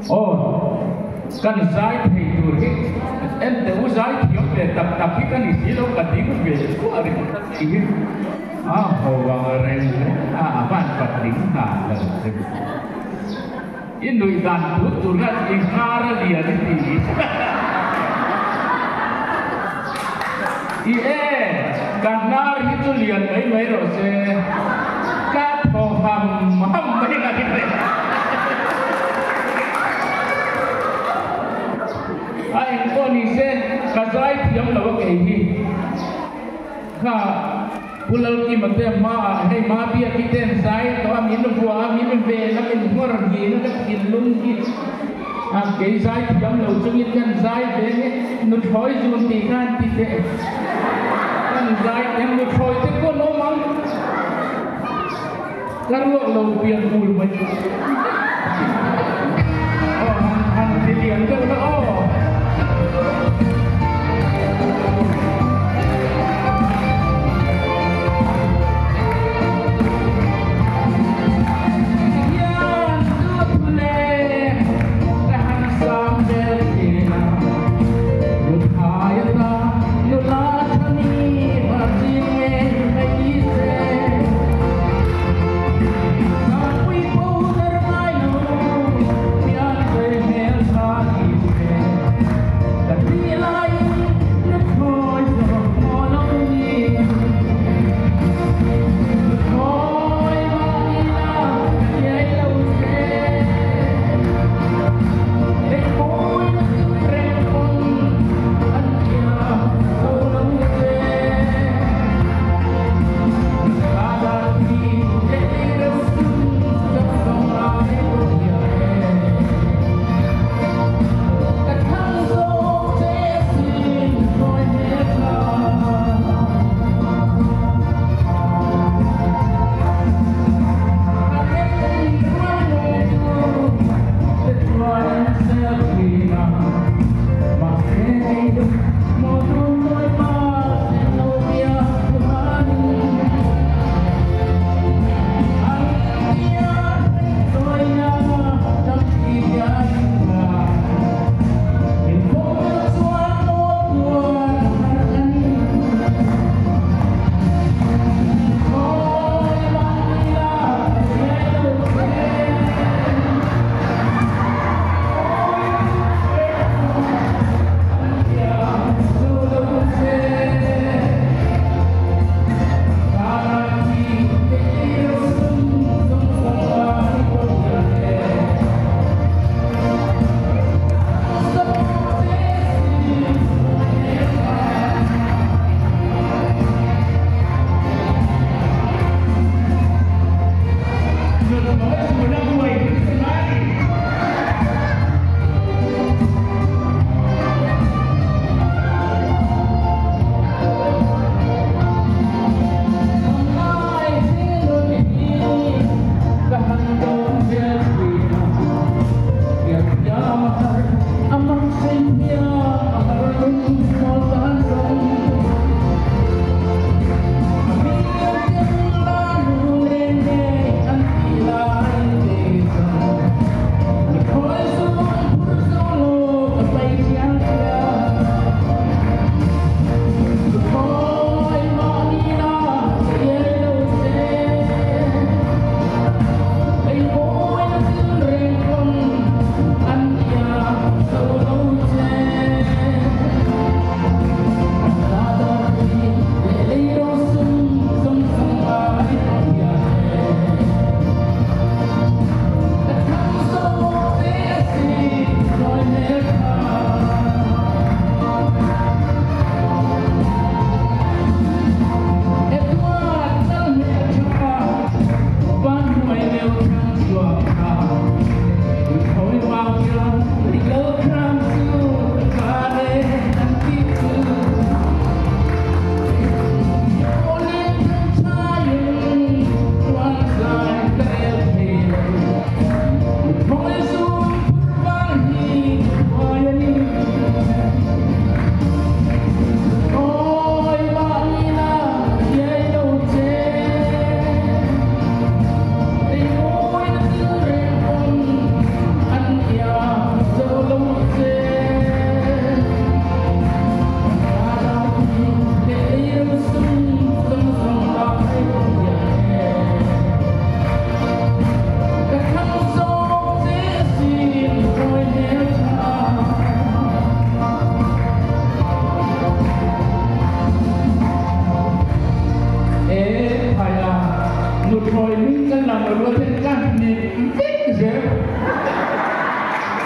ô căn giải thì tụi cái em đều giải thì ông về tập cái căn gì đâu cả tiếng về quá đấy chỉ hồ vào rèn van vật đỉnh hà là in nuôi đàn tụi nó in hà ra liền thì càng na itu lian mấy rồi se cát hồ hầm mấy cái này anh có ni se cái giải thiam là cái gì ha pulau ki mate ma hay ma bia ki ten sai to amin no bua amin ve na min ngor gi na kin lung ki cái giải thiam là chung ít cái giải về nó thổi chung thì gan thì thế giải em một hồi thì có nó mong các lượng đầu tiên mùi mình hàng thì liền cho nó Hãy subscribe cho kênh Ghiền Mì Gõ để không bỏ lỡ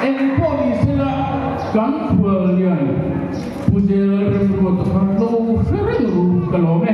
en ko ni sila kan khwal lian puzel ru to kan lo fere ru kalome